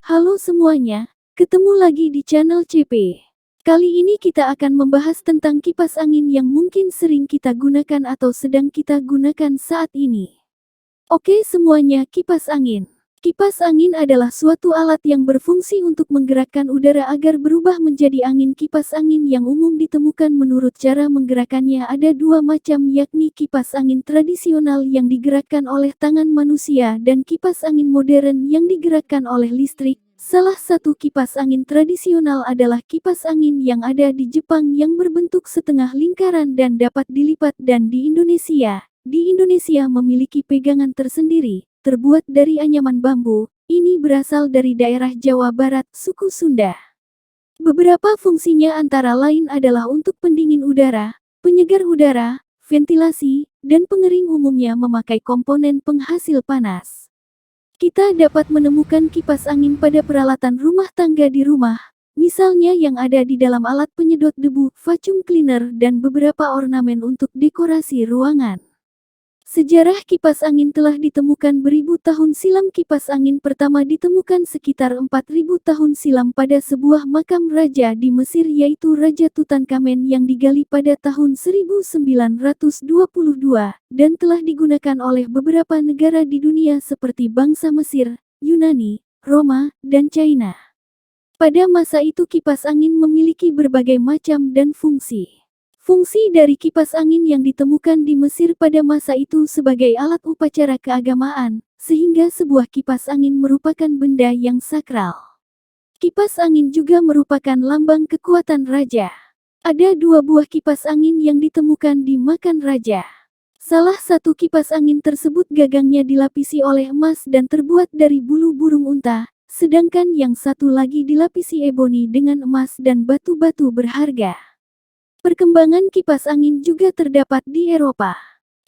Halo semuanya, ketemu lagi di channel CP. Kali ini kita akan membahas tentang kipas angin yang mungkin sering kita gunakan atau sedang kita gunakan saat ini. Oke semuanya, kipas angin. Kipas angin adalah suatu alat yang berfungsi untuk menggerakkan udara agar berubah menjadi angin. Kipas angin yang umum ditemukan menurut cara menggerakkannya ada dua macam, yakni kipas angin tradisional yang digerakkan oleh tangan manusia dan kipas angin modern yang digerakkan oleh listrik. Salah satu kipas angin tradisional adalah kipas angin yang ada di Jepang yang berbentuk setengah lingkaran dan dapat dilipat, dan di Indonesia memiliki pegangan tersendiri, terbuat dari anyaman bambu. Ini berasal dari daerah Jawa Barat, suku Sunda. Beberapa fungsinya antara lain adalah untuk pendingin udara, penyegar udara, ventilasi, dan pengering. Umumnya memakai komponen penghasil panas. Kita dapat menemukan kipas angin pada peralatan rumah tangga di rumah, misalnya yang ada di dalam alat penyedot debu, vacuum cleaner, dan beberapa ornamen untuk dekorasi ruangan. Sejarah kipas angin telah ditemukan beribu tahun silam. Kipas angin pertama ditemukan sekitar 4000 tahun silam pada sebuah makam raja di Mesir, yaitu Raja Tutankhamen, yang digali pada tahun 1922, dan telah digunakan oleh beberapa negara di dunia seperti bangsa Mesir, Yunani, Roma, dan China. Pada masa itu kipas angin memiliki berbagai macam dan fungsi. Fungsi dari kipas angin yang ditemukan di Mesir pada masa itu sebagai alat upacara keagamaan, sehingga sebuah kipas angin merupakan benda yang sakral. Kipas angin juga merupakan lambang kekuatan raja. Ada dua buah kipas angin yang ditemukan di makam raja. Salah satu kipas angin tersebut gagangnya dilapisi oleh emas dan terbuat dari bulu burung unta, sedangkan yang satu lagi dilapisi eboni dengan emas dan batu-batu berharga. Perkembangan kipas angin juga terdapat di Eropa.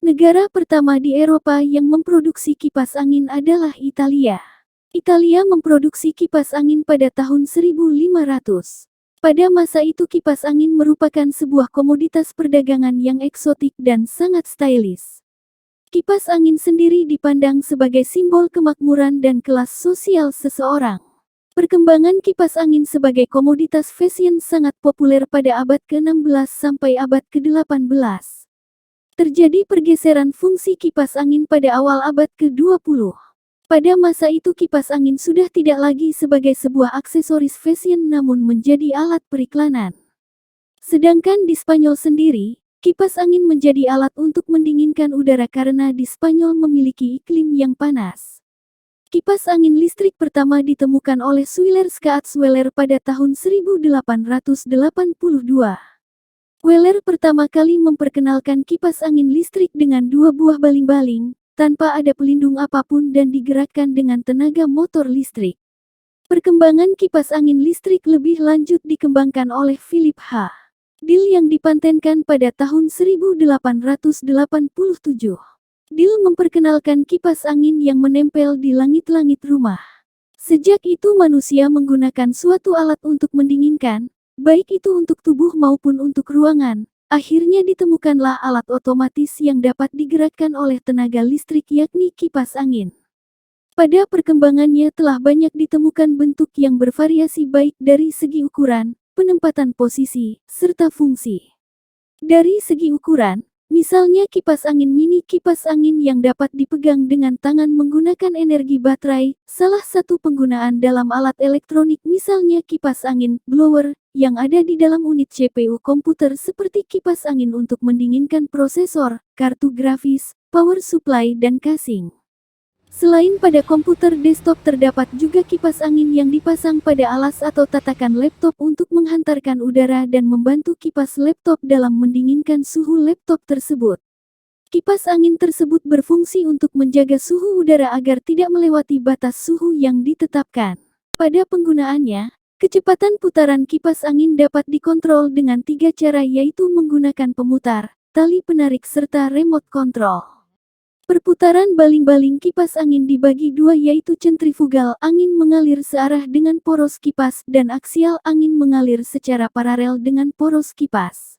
Negara pertama di Eropa yang memproduksi kipas angin adalah Italia. Italia memproduksi kipas angin pada tahun 1500. Pada masa itu kipas angin merupakan sebuah komoditas perdagangan yang eksotik dan sangat stylish. Kipas angin sendiri dipandang sebagai simbol kemakmuran dan kelas sosial seseorang. Perkembangan kipas angin sebagai komoditas fashion sangat populer pada abad ke-16 sampai abad ke-18. Terjadi pergeseran fungsi kipas angin pada awal abad ke-20. Pada masa itu kipas angin sudah tidak lagi sebagai sebuah aksesoris fashion namun menjadi alat periklanan. Sedangkan di Spanyol sendiri, kipas angin menjadi alat untuk mendinginkan udara karena di Spanyol memiliki iklim yang panas. Kipas angin listrik pertama ditemukan oleh Schuyler Scott Weller pada tahun 1882. Weller pertama kali memperkenalkan kipas angin listrik dengan dua buah baling-baling, tanpa ada pelindung apapun dan digerakkan dengan tenaga motor listrik. Perkembangan kipas angin listrik lebih lanjut dikembangkan oleh Philip H. Dill yang dipatenkan pada tahun 1887. Dill memperkenalkan kipas angin yang menempel di langit-langit rumah. Sejak itu manusia menggunakan suatu alat untuk mendinginkan, baik itu untuk tubuh maupun untuk ruangan. Akhirnya ditemukanlah alat otomatis yang dapat digerakkan oleh tenaga listrik, yakni kipas angin. Pada perkembangannya telah banyak ditemukan bentuk yang bervariasi baik dari segi ukuran, penempatan posisi, serta fungsi. Dari segi ukuran, misalnya kipas angin mini, kipas angin yang dapat dipegang dengan tangan menggunakan energi baterai. Salah satu penggunaan dalam alat elektronik misalnya kipas angin blower yang ada di dalam unit CPU komputer, seperti kipas angin untuk mendinginkan prosesor, kartu grafis, power supply, dan casing. Selain pada komputer desktop, terdapat juga kipas angin yang dipasang pada alas atau tatakan laptop untuk menghantarkan udara dan membantu kipas laptop dalam mendinginkan suhu laptop tersebut. Kipas angin tersebut berfungsi untuk menjaga suhu udara agar tidak melewati batas suhu yang ditetapkan. Pada penggunaannya, kecepatan putaran kipas angin dapat dikontrol dengan tiga cara, yaitu menggunakan pemutar, tali penarik, serta remote control. Perputaran baling-baling kipas angin dibagi dua, yaitu centrifugal, angin mengalir searah dengan poros kipas, dan aksial, angin mengalir secara paralel dengan poros kipas.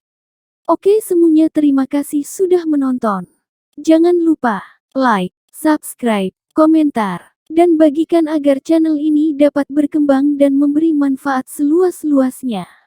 Oke semuanya, terima kasih sudah menonton. Jangan lupa like, subscribe, komentar, dan bagikan agar channel ini dapat berkembang dan memberi manfaat seluas-luasnya.